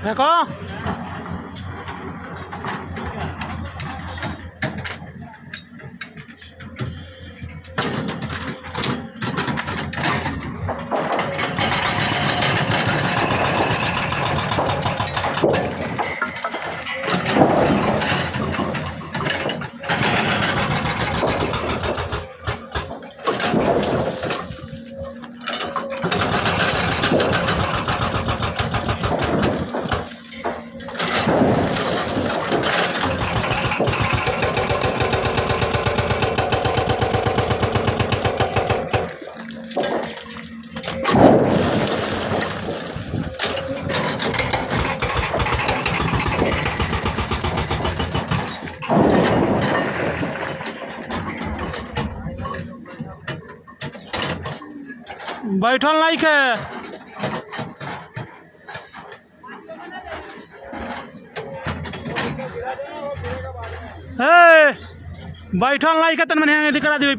देखो बैठल नहीं के बैठल नहीं के तन मैंने दिखा दी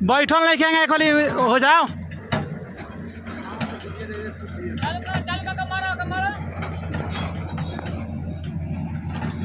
बैठल नहीं के खाली हो जाओ।